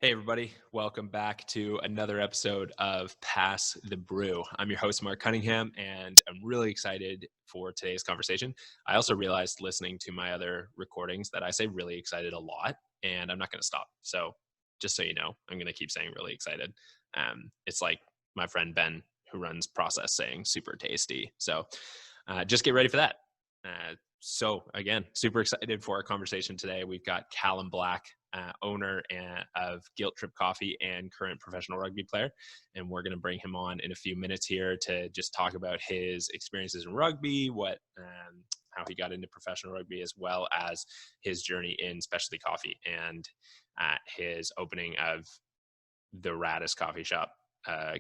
Hey, everybody. Welcome back to another episode of Pass the Brew. I'm your host, Mark Cunningham, and I'm really excited for today's conversation. I also realized listening to my other recordings that I say really excited a lot, and I'm not going to stop. So just so you know, I'm going to keep saying really excited. It's like my friend Ben, who runs Process, saying super tasty. So just get ready for that. So again, super excited for our conversation today. We've got Callum Black, owner of Guilt Trip Coffee and current professional rugby player. And we're going to bring him on in a few minutes here to just talk about his experiences in rugby, how he got into professional rugby, as well as his journey in specialty coffee and his opening of the raddest coffee shop,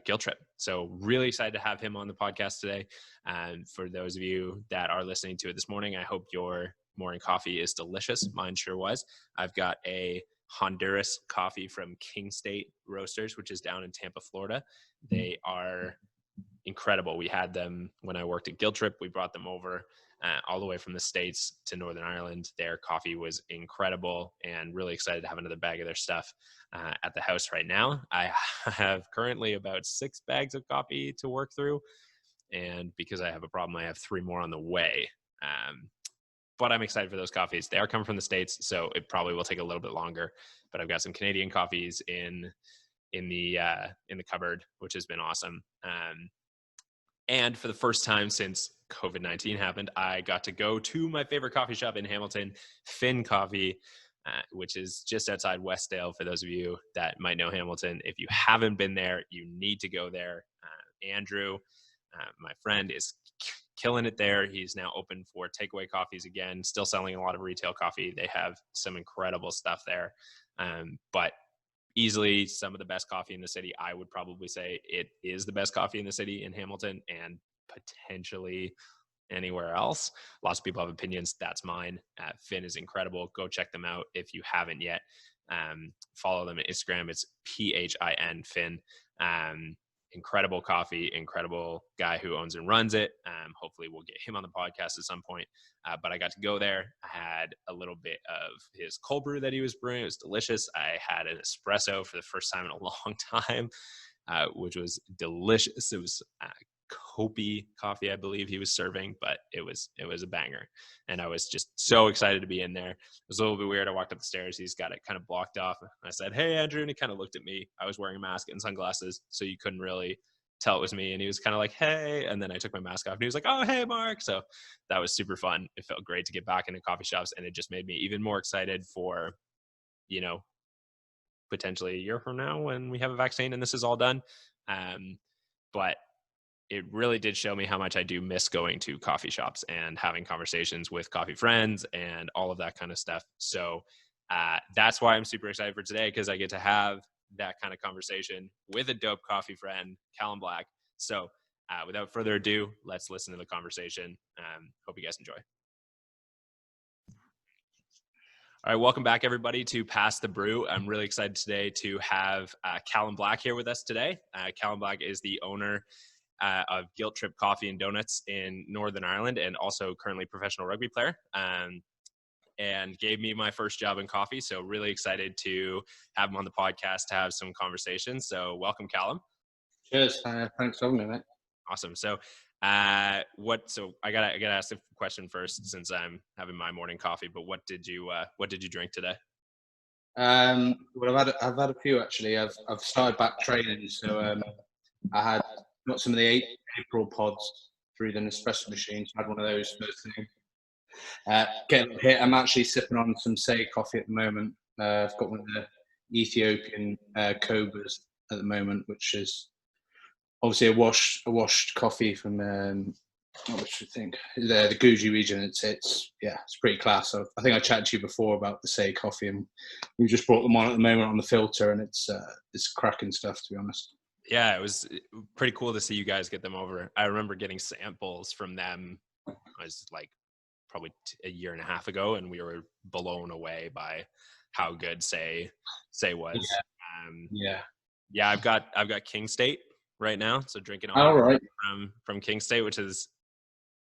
Guilt Trip. So really excited to have him on the podcast today. And for those of you that are listening to it this morning, I hope your morning coffee is delicious. Mine sure was. I've got a Honduras coffee from King State Roasters, which is down in Tampa, Florida. They are incredible. We had them when I worked at Guilt Trip. We brought them over all the way from the States to Northern Ireland. Their coffee was incredible, and really excited to have another bag of their stuff at the house right now. I have currently about 6 bags of coffee to work through, and because I have a problem, I have 3 more on the way. But I'm excited for those coffees. They are coming from the States, so it probably will take a little bit longer. But I've got some Canadian coffees in the cupboard, which has been awesome. And for the first time since COVID-19 happened, I got to go to my favorite coffee shop in Hamilton, Finn Coffee, which is just outside Westdale. For those of you that might know Hamilton, if you haven't been there, you need to go there. Andrew, my friend, is killing it there. He's now open for takeaway coffees again, still selling a lot of retail coffee. They have some incredible stuff there. But easily some of the best coffee in the city. I would probably say it is the best coffee in the city in Hamilton and potentially anywhere else. Lots of people have opinions. That's mine. Finn is incredible. Go check them out if you haven't yet. Follow them on Instagram. It's PHIN Finn. Incredible coffee, incredible guy who owns and runs it. Hopefully we'll get him on the podcast at some point. But I got to go there. I had a little bit of his cold brew that he was brewing. It was delicious. I had an espresso for the first time in a long time, which was delicious. It was Kopi coffee, I believe he was serving, but it was a banger. And I was just so excited to be in there. It was a little bit weird. I walked up the stairs. He's got it kind of blocked off. I said, "Hey, Andrew." And he kind of looked at me. I was wearing a mask and sunglasses, so you couldn't really tell it was me. And he was kind of like, "Hey." And then I took my mask off and he was like, "Oh, hey, Mark." So that was super fun. It felt great to get back into coffee shops, and it just made me even more excited for, potentially a year from now when we have a vaccine and this is all done. But it really did show me how much I do miss going to coffee shops and having conversations with coffee friends and all of that kind of stuff. So that's why I'm super excited for today, because I get to have that kind of conversation with a dope coffee friend, Callum Black. So without further ado, let's listen to the conversation. Hope you guys enjoy. All right, welcome back, everybody, to Pass the Brew. I'm really excited today to have Callum Black here with us today. Callum Black is the owner of Guilt Trip Coffee and Donuts in Northern Ireland, and also currently professional rugby player, and gave me my first job in coffee. So really excited to have him on the podcast to have some conversations. So welcome, Callum. Cheers. Thanks for having me, mate. Awesome. So I gotta ask the question first, since I'm having my morning coffee, but what did you drink today? Well, I've had a few actually. I've started back training, so I got some of the April pods through the Nespresso machine. So I had one of those first thing. Getting hit. I'm actually sipping on some Say coffee at the moment. I've got one of the Ethiopian Cobras at the moment, which is obviously a washed coffee from what should I think the Guji region. It's pretty class. So I think I chatted to you before about the Say coffee, and we just brought them on at the moment on the filter, and it's cracking stuff, to be honest. Yeah, it was pretty cool to see you guys get them over. I remember getting samples from them. I was like probably a year and a half ago, and we were blown away by how good Say was. Yeah. I've got King State right now, so drinking all right from King State, which is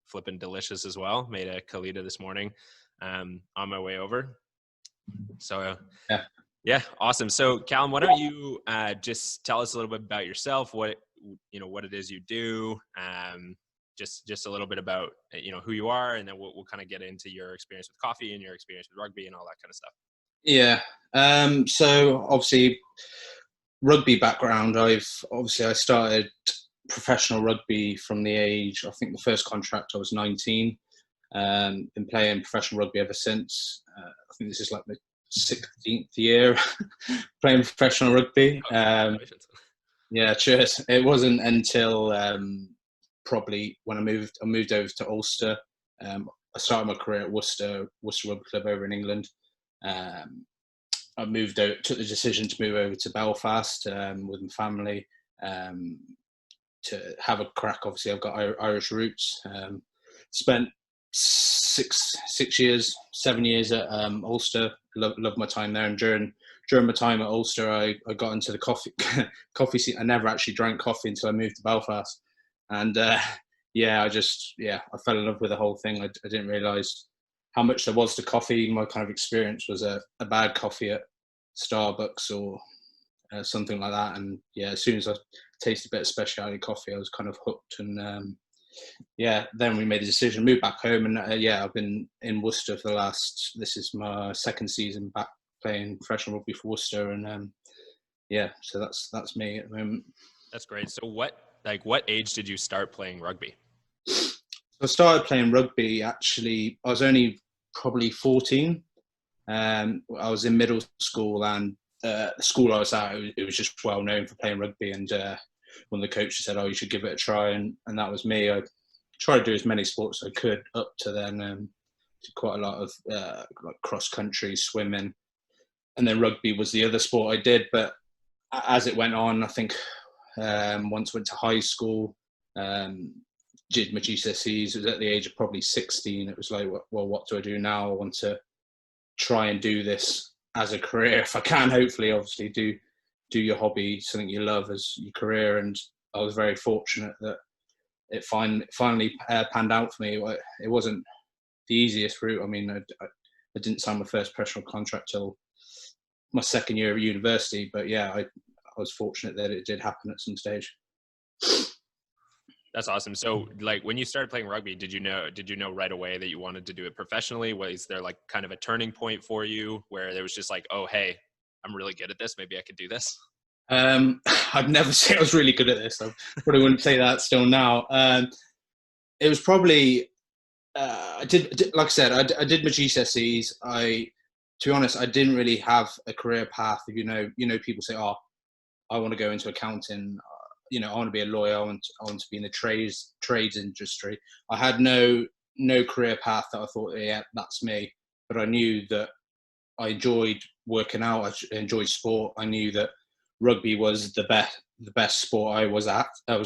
flipping delicious as well. Made a Kalita this morning on my way over. So Yeah, awesome. So, Callum, why don't you just tell us a little bit about yourself? What it is you do. Just a little bit about who you are, and then we'll kind of get into your experience with coffee and your experience with rugby and all that kind of stuff. Yeah. So obviously, rugby background. I started professional rugby from the age. I think the first contract I was 19. Been playing professional rugby ever since. I think this is like my 16th year playing professional rugby. Congratulations. Yeah, cheers. It wasn't until probably when I moved over to Ulster. I started my career at Worcester Rugby Club over in England. I moved out, took the decision to move over to Belfast with my family to have a crack. Obviously, I've got Irish roots. Spent 7 years at Ulster. Loved my time there, and during my time at Ulster, I got into the coffee scene. I never actually drank coffee until I moved to Belfast, and I fell in love with the whole thing. I didn't realise how much there was to coffee. My kind of experience was a bad coffee at Starbucks or something like that, and yeah, as soon as I tasted a bit of specialty coffee, I was kind of hooked. And then we made a decision, moved back home, and I've been in Worcester for this is my second season back playing professional rugby for Worcester, and so that's me at the moment. That's great. So what age did you start playing rugby? So I started playing rugby, actually, I was only probably 14. I was in middle school, and the school I was at, it was just well known for playing rugby, and one of the coaches said, "Oh, you should give it a try," and that was me. I tried to do as many sports as I could up to then. Did quite a lot of like cross country, swimming, and then rugby was the other sport I did. But as it went on, I think once went to high school, did my GCSEs. It was at the age of probably 16. It was like, well, what do I do now? I want to try and do this as a career if I can. Hopefully, obviously, do your hobby, something you love, as your career. And I was very fortunate that it finally panned out for me. It wasn't the easiest route. I mean, I didn't sign my first professional contract till my second year of university, but yeah, I was fortunate that it did happen at some stage. That's awesome. So, like, when you started playing rugby, did you know right away that you wanted to do it professionally? Was there like kind of a turning point for you where there was just like, oh, hey, I'm really good at this. Maybe I could do this? I'd never say I was really good at this. I probably wouldn't say that still now. It was probably, I did, like I said, I did my GCSEs. To be honest, I didn't really have a career path. People say, oh, I want to go into accounting. I want to be a lawyer. I want to be in the trades industry. I had no career path that I thought, yeah, that's me. But I knew that I enjoyed working out. I enjoyed sport. I knew that rugby was the best sport I was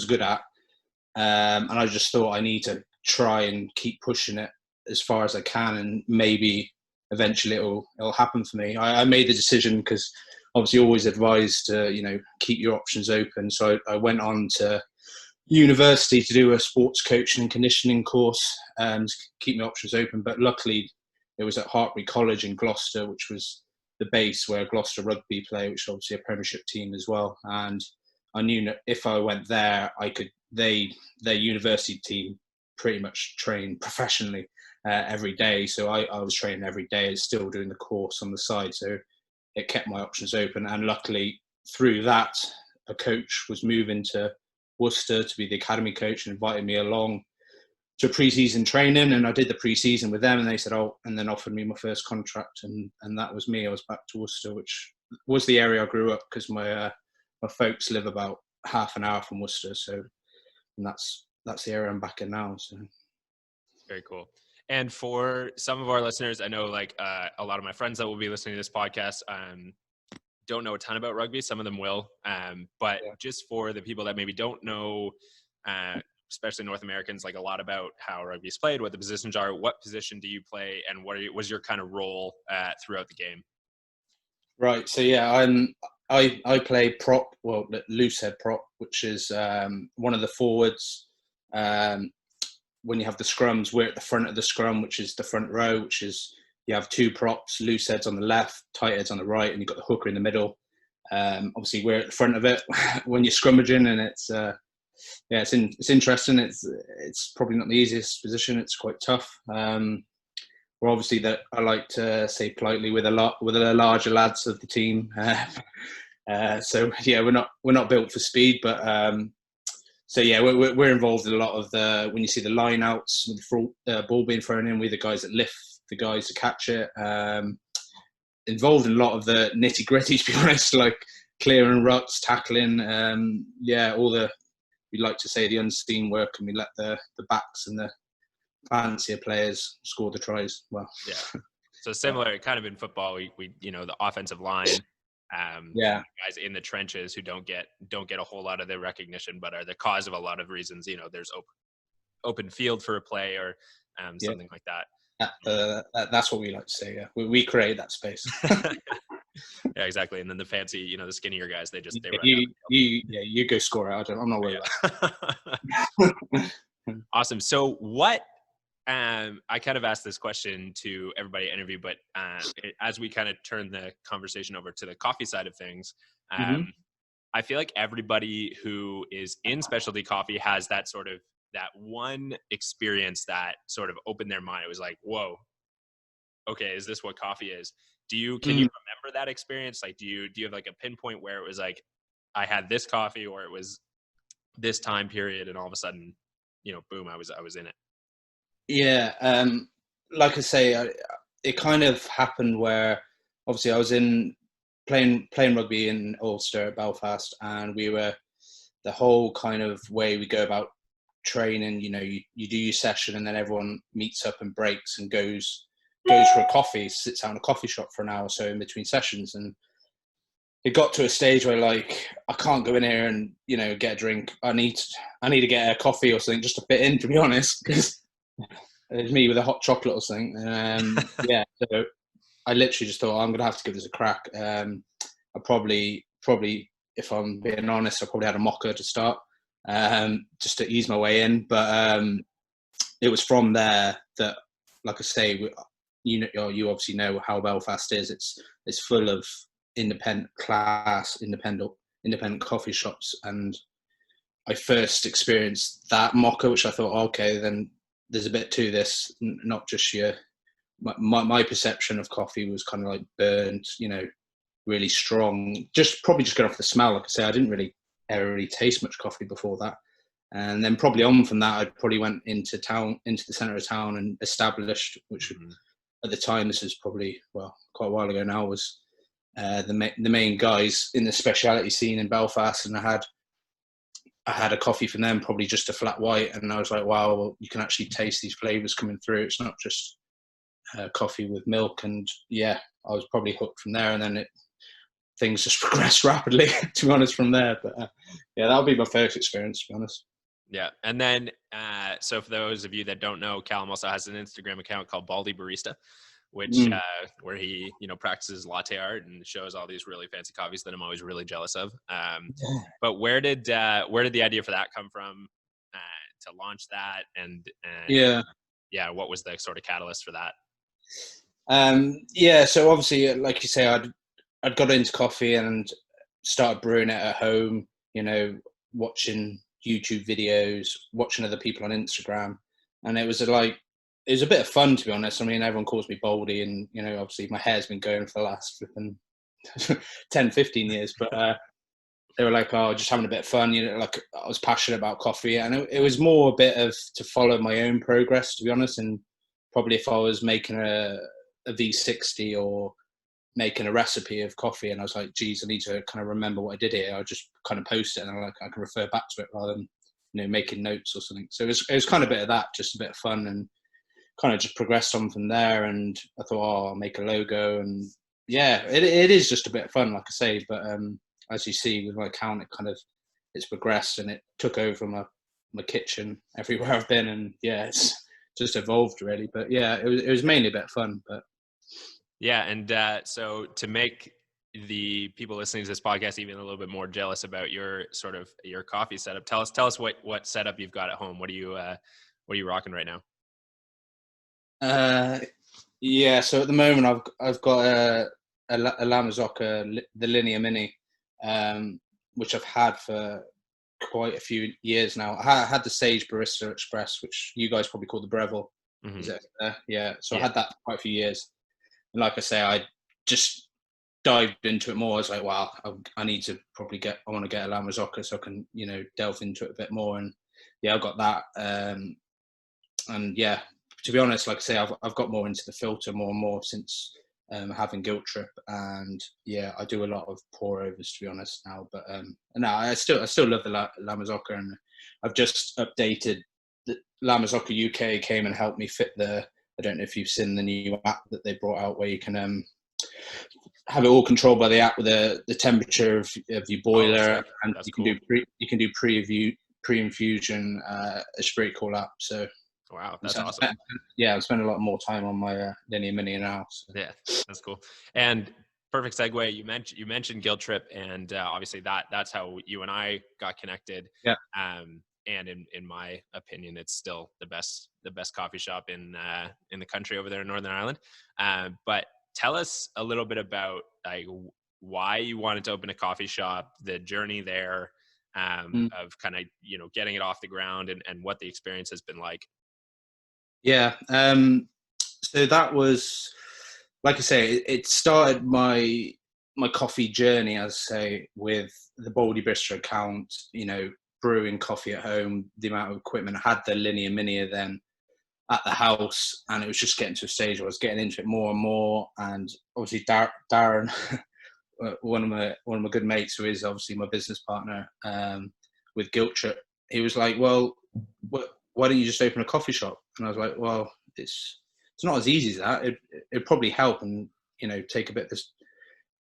good at, and I just thought I need to try and keep pushing it as far as I can, and maybe eventually it'll happen for me. I made the decision because obviously always advised to keep your options open. So I went on to university to do a sports coaching and conditioning course and keep my options open. But luckily, it was at Hartbury College in Gloucester, which was the base where Gloucester Rugby play, which is obviously a Premiership team as well. And I knew that if I went there, I could. Their university team pretty much train professionally every day. So I was training every day and still doing the course on the side. So it kept my options open. And luckily, through that, a coach was moving to Worcester to be the academy coach and invited me along to pre-season training, and I did the pre-season with them, and they said, oh, and then offered me my first contract, and that was me. I was back to Worcester, which was the area I grew up, because my folks live about half an hour from Worcester, so and that's the area I'm back in now. So Very cool. And for some of our listeners, I know like a lot of my friends that will be listening to this podcast don't know a ton about rugby. Some of them will, but just for the people that maybe don't know, especially North Americans, like a lot about how rugby is played, what the positions are, what position do you play, and was your kind of role throughout the game? Right. So yeah, I play prop, well, loose head prop, which is one of the forwards. When you have the scrums, we're at the front of the scrum, which is the front row, which is you have two props, loose heads on the left, tight heads on the right, and you've got the hooker in the middle. Obviously, we're at the front of it when you're scrummaging, and it's interesting. It's probably not the easiest position. It's quite tough. We're obviously that I like to say politely with the larger lads of the team. So yeah, we're not built for speed, but so yeah, we're involved in a lot of the when you see the line outs with the ball being thrown in, we're the guys that lift the guys to catch it. Involved in a lot of the nitty gritty, to be honest, like clearing rucks, tackling. All the we like to say the unseen work, and we let the backs and the fancier players score the tries. Well, yeah. So similar, kind of in football, we the offensive line, guys in the trenches who don't get a whole lot of their recognition, but are the cause of a lot of reasons. There's open field for a play or something like that. That's what we like to say. Yeah, we create that space. Yeah, exactly. And then the fancy, the skinnier guys, they run you go score out. I'm not worried about. Awesome. So what? I kind of asked this question to everybody I interview, but as we kind of turn the conversation over to the coffee side of things, I feel like everybody who is in specialty coffee has that one experience that sort of opened their mind. It was like, whoa, okay, is this what coffee is? Can you remember that experience? Like, do you have like a pinpoint where it was like, I had this coffee, or it was this time period, and all of a sudden, boom, I was in it. Yeah, like I say, it kind of happened where obviously I was playing rugby in Ulster at Belfast, and we were the whole kind of way we go about training. You do your session, and then everyone meets up and breaks and goes for a coffee, sits out in a coffee shop for an hour or so in between sessions. And it got to a stage where like I can't go in here and get a drink. I need to get a coffee or something just to fit in, to be honest, because it's me with a hot chocolate or something. So I literally just thought I'm gonna have to give this a crack. I probably, if I'm being honest, I probably had a mocha to start, just to ease my way in. But it was from there that, like I say, you obviously know how Belfast is. It's full of independent coffee shops, and I first experienced that mocha, which I thought, okay, then there's a bit to this, not just my perception of coffee was kind of like burnt, really strong. Probably just going off the smell. Like I say, I didn't really ever really taste much coffee before that. And then probably on from that, I probably went into the centre of town and established, which at the time, this is probably, quite a while ago now, was the main guys in the speciality scene in Belfast. And I had a coffee from them, probably just a flat white, and I was like, wow, well, you can actually taste these flavors coming through. It's not just coffee with milk. And yeah, I was probably hooked from there, and then things just progressed rapidly, to be honest, from there. But yeah, that'll be my first experience, to be honest. Yeah. And then, so for those of you that don't know, Callum also has an Instagram account called Baldy Barista, which where he practices latte art and shows all these really fancy coffees that I'm always really jealous of. But where did the idea for that come from, to launch that, and what was the sort of catalyst for that? So obviously, like you say, I'd got into coffee and started brewing it at home, watching YouTube videos, watching other people on Instagram, and it was a bit of fun, to be honest. I mean, everyone calls me Baldy, and obviously my hair's been going for the last 10, 15 years, but they were like, oh, just having a bit of fun, like I was passionate about coffee, and it was more a bit of to follow my own progress, to be honest. And probably if I was making a V60 or making a recipe of coffee, and I was like, geez, I need to kind of remember what I did here, I just kind of post it, and I can refer back to it rather than making notes or something. So it was kind of a bit of that, just a bit of fun, and kind of just progressed on from there. And I thought, oh, I'll make a logo, and yeah, it is just a bit of fun, like I say. But as you see with my account, it's progressed, and it took over my kitchen everywhere I've been, and yeah, it's just evolved really. But yeah, it was mainly a bit of fun. But yeah, and so to make the people listening to this podcast even a little bit more jealous about your coffee setup, tell us what setup you've got at home. What are you rocking right now? Yeah, so at the moment I've got a Lamazocca, the Linear Mini, which I've had for quite a few years now. I had the Sage Barista Express, which you guys probably call the Breville. Is Hmm. it? Yeah. So I Yeah. had that for quite a few years, and like I say, I just dived into it more. I was like, wow, I need to probably I want to get a Lamazocca so I can, delve into it a bit more. And yeah, I've got that. And yeah, to be honest, like I say, I've got more into the filter more and more since having Guilt Trip, and yeah, I do a lot of pour overs to be honest now. But no, I still love the Lamazocca, and I've just updated the Lamazocca UK came and helped me fit the. I don't know if you've seen the new app that they brought out where you can have it all controlled by the app with the temperature of your Oh, boiler, sick. and That's you can do cool. pre-infusion. It's a pretty cool app. So Wow, I'm that's spend, awesome. yeah, I'm spending a lot more time on my Linear Mini now. So. Yeah, that's cool. And perfect segue. You mentioned Guilt Trip, and obviously that's how you and I got connected. Yeah. And in my opinion, it's still the best coffee shop in the country over there in Northern Ireland. But tell us a little bit about like why you wanted to open a coffee shop, the journey there, Mm. of kind of getting it off the ground, and what the experience has been like. Yeah. So that was, like I say, it started my coffee journey, as I say, with the Baldy Bistro account. Brewing coffee at home, the amount of equipment. I had the Linear Mini then at the house, and it was just getting to a stage where I was getting into it more and more. And obviously, Darren, one of my good mates, who is obviously my business partner with Guilt Trip, he was like, "Well, why don't you just open a coffee shop?" And I was like, "Well, it's not as easy as that. It'd probably help, and take a bit of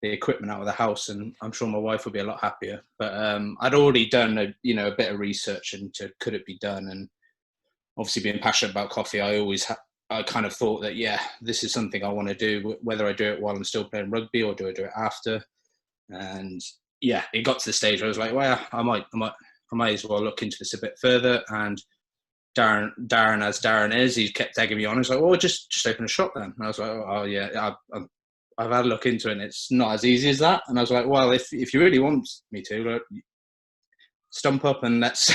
the equipment out of the house, and I'm sure my wife would be a lot happier." But I'd already done a bit of research into could it be done, and obviously being passionate about coffee, I kind of thought that yeah, this is something I want to do, whether I do it while I'm still playing rugby or do I do it after. And yeah, it got to the stage where I was like, well, I might as well look into this a bit further. And Darren, as Darren is, he kept egging me on. He's like, well, just open a shop then. And I was like, oh yeah, I've had a look into it, and it's not as easy as that. And I was like, well, if you really want me to, like, stump up and let's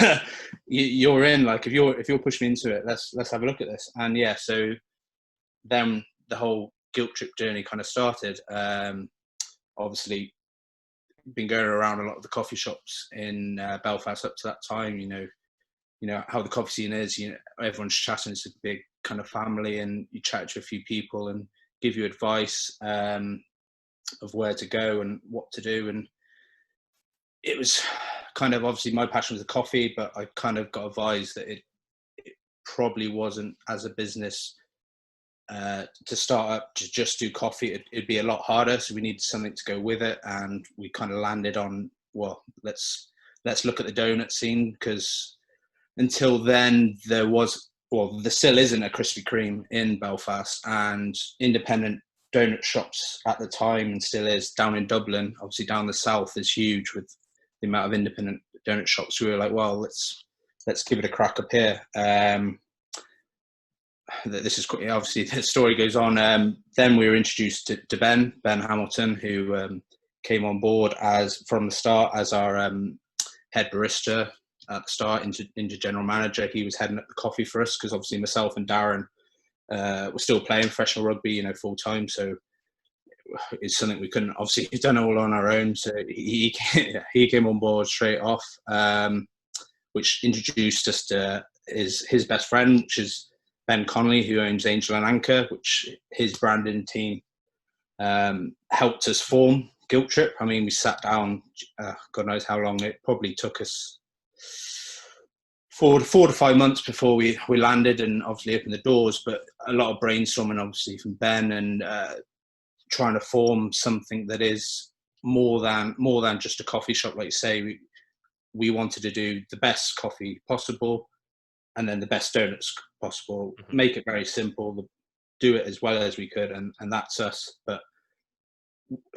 you're in. Like if you're pushing me into it, let's have a look at this. And yeah, so then the whole Guilt Trip journey kind of started. Obviously, been going around a lot of the coffee shops in Belfast up to that time. How the coffee scene is. Everyone's chatting. It's a big kind of family, and you chat to a few people and give you advice of where to go and what to do. And it was kind of, obviously my passion was the coffee, but I kind of got advised that it probably wasn't, as a business, to start up to just do coffee. It'd be a lot harder, so we needed something to go with it, and we kind of landed on, well, let's look at the donut scene, because until then there still isn't a Krispy Kreme in Belfast, and independent donut shops at the time, and still is down in Dublin, obviously down the south, is huge with the amount of independent donut shops. We were like, well, let's give it a crack up here. This is obviously, the story goes on. Then we were introduced to Ben Hamilton, who came on board from the start as our head barista at the start, into general manager. He was heading up the coffee for us, because obviously myself and Darren were still playing professional rugby, full time. So it's something we couldn't obviously have done all on our own. So he came on board straight off, which introduced us to his best friend, which is Ben Connolly, who owns Angel and Anchor, which his branding team helped us form Guilt Trip. I mean, we sat down, God knows how long. It probably took us 4 to 5 months before we landed and obviously opened the doors, but a lot of brainstorming, obviously, from Ben, and trying to form something that is more than just a coffee shop. Like you say, we wanted to do the best coffee possible, and then the best donuts possible. Mm-hmm. Make it very simple, do it as well as we could, and that's us. But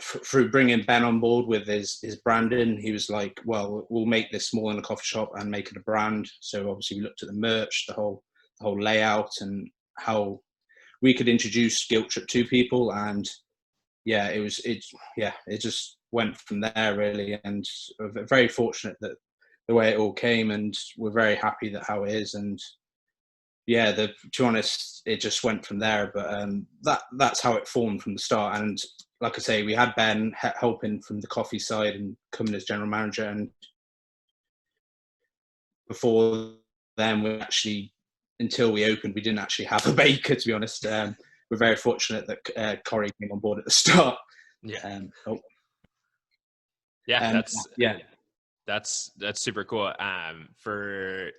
through bringing Ben on board with his branding, he was like, well, we'll make this more than a coffee shop and make it a brand. So obviously we looked at the merch, the whole layout, and how we could introduce Guilt Trip to people, and it just went from there really. And we're very fortunate that the way it all came, and we're very happy that how it is. And to be honest, it just went from there. But that's how it formed from the start. And like I say, we had Ben helping from the coffee side and coming as general manager. And before then, until we opened, we didn't actually have a baker, to be honest. We're very fortunate that Corey came on board at the start. That's super cool. For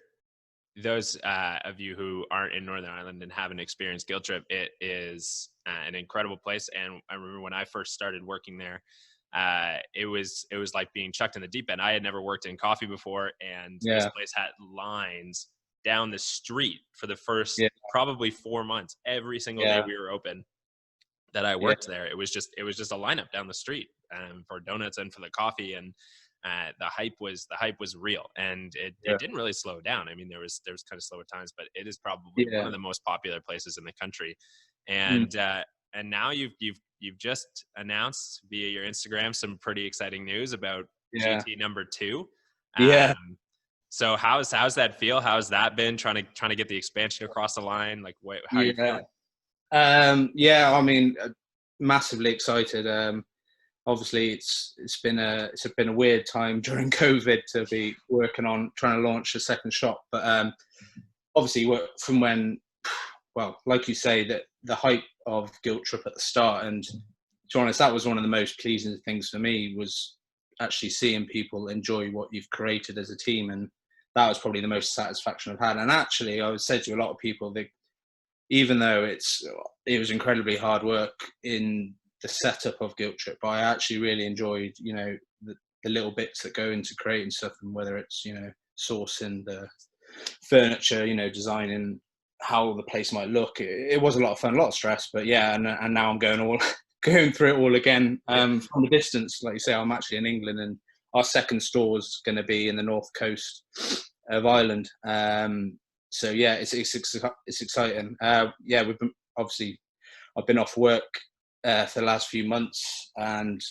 those of you who aren't in Northern Ireland and haven't experienced Guilt Trip, it is an incredible place. And I remember when I first started working there, it was like being chucked in the deep end. I had never worked in coffee before, and this place had lines down the street for the first probably 4 months. Every single day we were open that I worked there, it was just a lineup down the street for donuts and for the coffee. And the hype was real, and it didn't really slow down. I mean, there was kind of slow at times, but it is probably one of the most popular places in the country. And and now you've just announced via your Instagram some pretty exciting news about GT number 2. So how's that feel? How's that been trying to get the expansion across the line? Like, how are you feeling? I mean, massively excited. Obviously, it's been a weird time during COVID to be working on trying to launch a second shop. But obviously, from when, well, like you say, that the hype of Guilt Trip at the start, and to be honest, that was one of the most pleasing things for me, was actually seeing people enjoy what you've created as a team, and that was probably the most satisfaction I've had. And actually, I would say to a lot of people that even though it was incredibly hard work in the setup of Guilt Trip, but I actually really enjoyed, the little bits that go into creating stuff, and whether it's, sourcing the furniture, designing how the place might look. It was a lot of fun, a lot of stress, but and now I'm going through it all again from a distance. Like you say, I'm actually in England, and our second store is going to be in the north coast of Ireland. So it's exciting. We've been, obviously, I've been off work for the last few months, and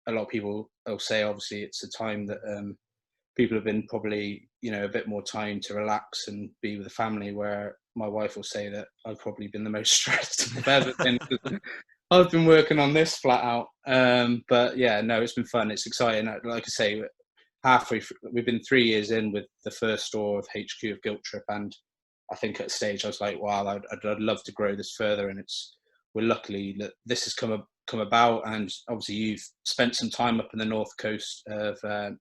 a lot of people will say obviously it's a time that people have been probably a bit more time to relax and be with the family, where my wife will say that I've probably been the most stressed I've ever been. I've been working on this flat out, but it's been fun, it's exciting. Like I say, we've been 3 years in with the first store of HQ of Guilt Trip, and I think at a stage I was like, wow, I'd love to grow this further. And we're lucky that this has come about. And obviously you've spent some time up in the north coast of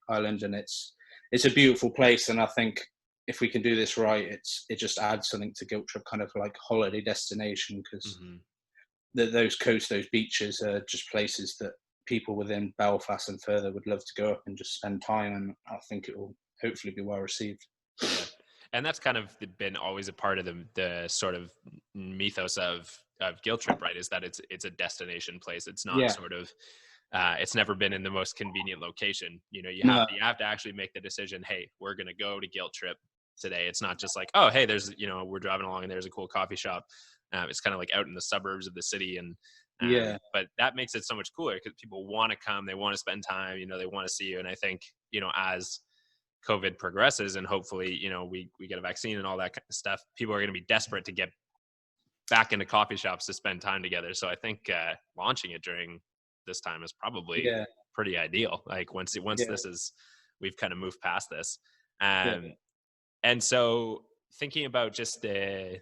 Ireland, and it's a beautiful place. And I think if we can do this right, it just adds something to Guilt Trip, kind of like holiday destination, because those beaches are just places that people within Belfast and further would love to go up and just spend time, and I think it will hopefully be well received. Yeah. And that's kind of been always a part of the sort of mythos of Guilt Trip, right? Is that it's a destination place. It's not sort of it's never been in the most convenient location. You have to actually make the decision, hey, we're going to go to Guilt Trip today. It's not just like, oh, hey, there's, we're driving along and there's a cool coffee shop. It's kind of like out in the suburbs of the city. And but that makes it so much cooler, because people want to come, they want to spend time, they want to see you. And I think, as COVID progresses, and hopefully, we get a vaccine and all that kind of stuff, people are going to be desperate to get back into coffee shops to spend time together. So I think launching it during this time is probably pretty ideal. Like once this is, we've kind of moved past this. And so thinking about just the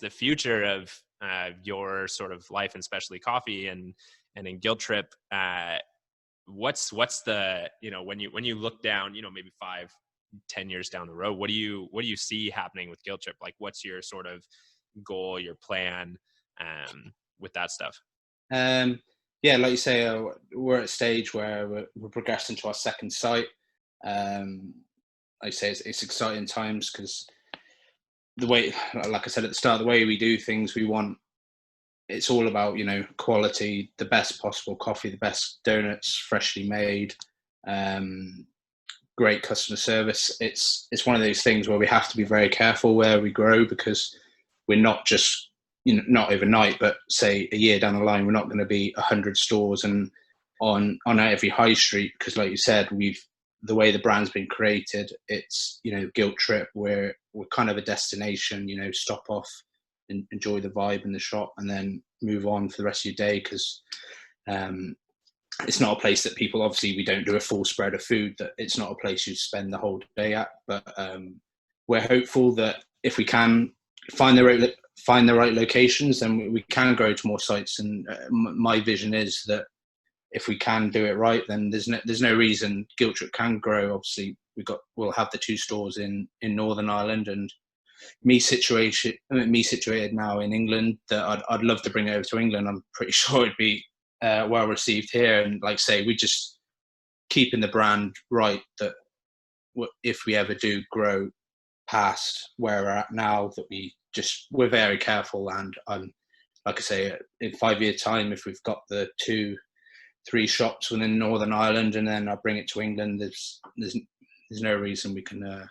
future of your sort of life, and especially coffee and in Guilt Trip, what's the, when you look down, maybe 5-10 years down the road, what do you see happening with Guilt Trip? Like, what's your sort of goal, your plan with that stuff? Like you say, we're at a stage where we're progressing to our second site. I say it's exciting times, because the way, like I said at the start, the way we do things, it's all about, quality, the best possible coffee, the best donuts, freshly made, great customer service. It's one of those things where we have to be very careful where we grow, because we're not just not overnight, but say a year down the line, we're not going to be 100 stores and on every high street, because like you said, the way the brand's been created, it's, guilt trip, we're kind of a destination, stop off and enjoy the vibe in the shop and then move on for the rest of your day, because it's not a place that people, obviously we don't do a full spread of food, that it's not a place you spend the whole day at, but we're hopeful that if we can find the right locations, then we can grow to more sites. And my vision is that if we can do it right, then there's no reason Guilt Trip can grow. Obviously, we'll have the 2 stores in Northern Ireland, and me situated now in England. That I'd love to bring it over to England. I'm pretty sure it'd be well received here. And like I say, we just keeping the brand right. That if we ever do grow past where we're at now, that we're very careful. And like I say, in 5 years' time, if we've got the 2-3 shops within Northern Ireland, and then I bring it to England, there's no reason we can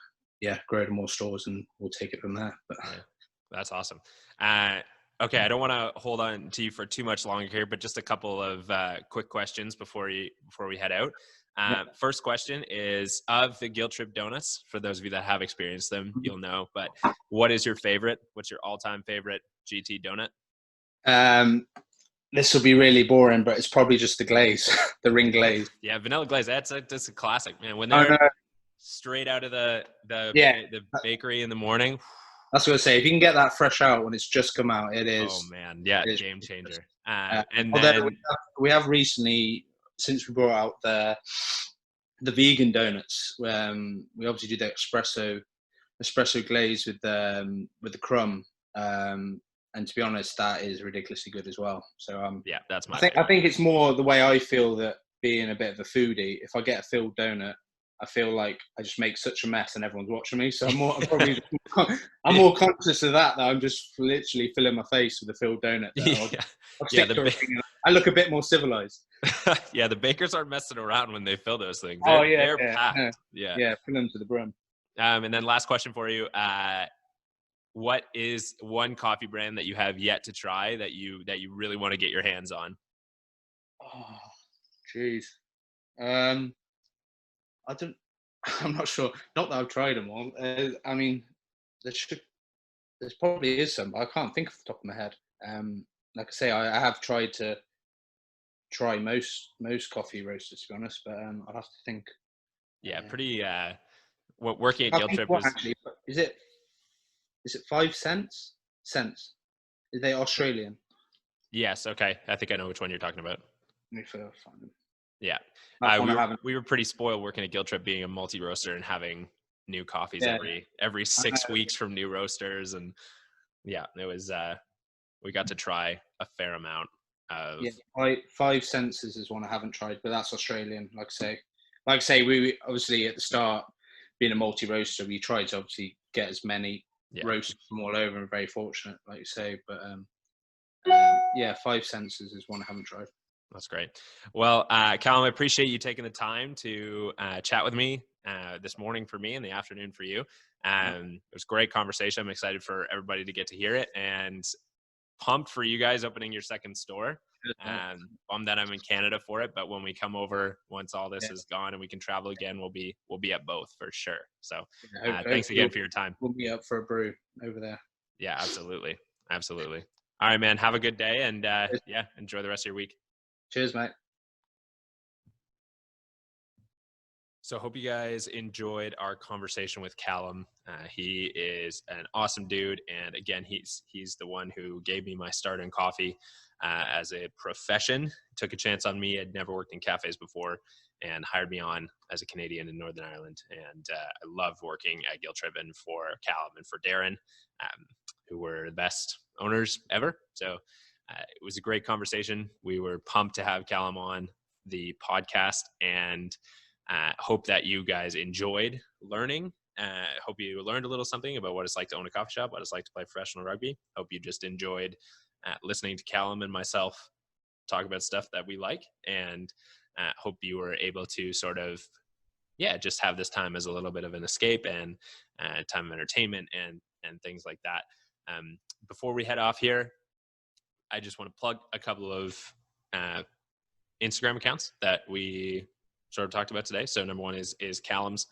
grow to more stores, and we'll take it from there. But that's awesome. Okay, I don't want to hold on to you for too much longer here, but just a couple of quick questions before we head out. First question is, of the Guilt Trip donuts, for those of you that have experienced them, you'll know, but what is your favorite? What's your all-time favorite GT donut? This will be really boring, but it's probably just the glaze, the ring glaze. Yeah, vanilla glaze. That's a classic, man. When they're straight out of the bakery in the morning. That's what I say. If you can get that fresh out when it's just come out, it is. Oh man, yeah, game changer. And then we have recently, since we brought out the vegan donuts, we obviously do the espresso glaze with the crumb. And to be honest, that is ridiculously good as well. So yeah, that's my. I think it's more the way I feel, that being a bit of a foodie, if I get a filled donut, I feel like I just make such a mess and everyone's watching me. So I'm more conscious of that I'm just literally filling my face with a filled donut. I look a bit more civilized. Yeah, the bakers aren't messing around when they fill those things. They're packed. Yeah, fill them to the brim. And then last question for you. What is one coffee brand that you have yet to try that you really want to get your hands on? Oh, jeez. I'm not sure. Not that I've tried them all. I mean, there probably is some, but I can't think off the top of my head. Like I say, I have tried to try most coffee roasters, to be honest, but I'll have to think. Yeah, pretty. Working at Guilt Trip was actually. Is it 5 cents? Cents? Are they Australian? Yes. Okay. I think I know which one you're talking about. Let me find them. Yeah. We were pretty spoiled working at Guilt Trip, being a multi-roaster and having new coffees every 6 weeks from new roasters. And yeah, it was, we got to try a fair amount of. Yeah, 5 cents is one I haven't tried, but that's Australian, like I say, we obviously at the start, being a multi-roaster, we tried to obviously get as many roasters from all over, and very fortunate, like you say, but 5 cents is one I haven't tried. That's great. Well, Callum, I appreciate you taking the time to chat with me this morning for me and the afternoon for you. It was a great conversation. I'm excited for everybody to get to hear it, and pumped for you guys opening your second store. Bummed that I'm in Canada for it, but when we come over, once all this is gone and we can travel again, we'll be at both for sure. So thanks again for your time. We'll meet up for a brew over there. Yeah, absolutely. All right, man. Have a good day, and enjoy the rest of your week. Cheers, mate. So I hope you guys enjoyed our conversation with Callum. He is an awesome dude. And again, he's the one who gave me my start in coffee as a profession. Took a chance on me. I'd never worked in cafes before, and hired me on as a Canadian in Northern Ireland. And I love working at Guilt Trip, and for Callum and for Darren, who were the best owners ever. So it was a great conversation. We were pumped to have Callum on the podcast, and hope that you guys enjoyed learning. Hope you learned a little something about what it's like to own a coffee shop, what it's like to play professional rugby. Hope you just enjoyed listening to Callum and myself talk about stuff that we like, and hope you were able to sort of, just have this time as a little bit of an escape and time of entertainment and things like that. Before we head off here, I just want to plug a couple of Instagram accounts that we sort of talked about today. So number one is Callum's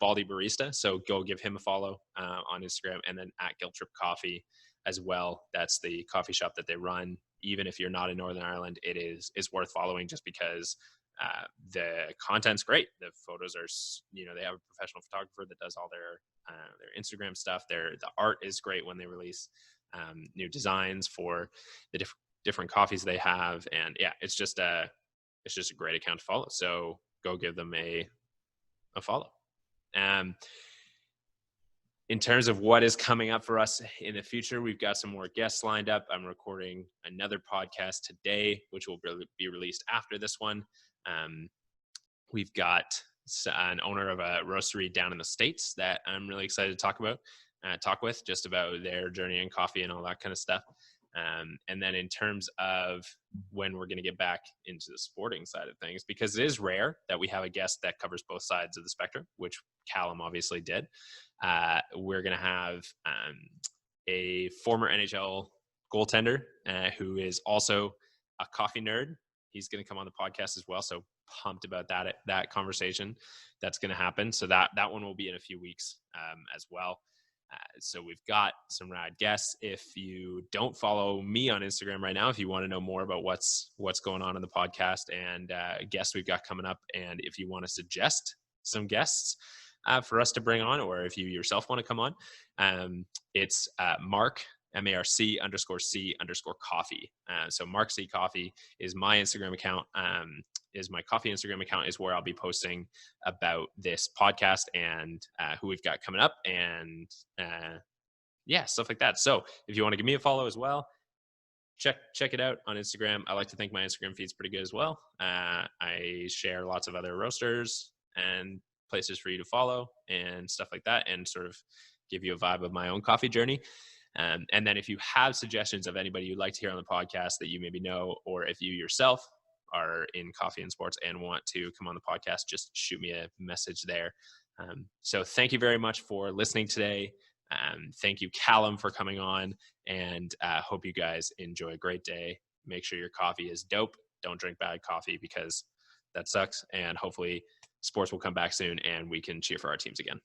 Baldy Barista. So go give him a follow on Instagram, and then at Guilt Trip Coffee as well. That's the coffee shop that they run. Even if you're not in Northern Ireland, it is worth following just because the content's great. The photos are, they have a professional photographer that does all their Instagram stuff. The art is great when they release new designs for the different coffees they have, and yeah, it's just a great account to follow. So go give them a follow. In terms of what is coming up for us in the future, we've got some more guests lined up. I'm recording another podcast today, which will be released after this one. We've got an owner of a roastery down in the States that I'm really excited to talk with just about their journey in coffee and all that kind of stuff. And then in terms of when we're going to get back into the sporting side of things, because it is rare that we have a guest that covers both sides of the spectrum, which Callum obviously did. We're going to have a former NHL goaltender who is also a coffee nerd. He's going to come on the podcast as well. So pumped about that conversation that's going to happen. So that one will be in a few weeks as well. So we've got some rad guests. If you don't follow me on Instagram right now, if you want to know more about what's going on in the podcast and guests we've got coming up, and if you want to suggest some guests for us to bring on, or if you yourself want to come on, it's Mark, MARC_C_coffee. So Mark C Coffee is my Instagram account. Is my coffee Instagram account is where I'll be posting about this podcast and who we've got coming up, and stuff like that. So if you want to give me a follow as well, check it out on Instagram. I like to think my Instagram feed's pretty good as well. I share lots of other roasters and places for you to follow and stuff like that, and sort of give you a vibe of my own coffee journey. And then if you have suggestions of anybody you'd like to hear on the podcast that you maybe know, or if you yourself are in coffee and sports and want to come on the podcast, just shoot me a message there. So thank you very much for listening today. Thank you, Callum, for coming on, and hope you guys enjoy a great day. Make sure your coffee is dope. Don't drink bad coffee because that sucks. And hopefully sports will come back soon and we can cheer for our teams again.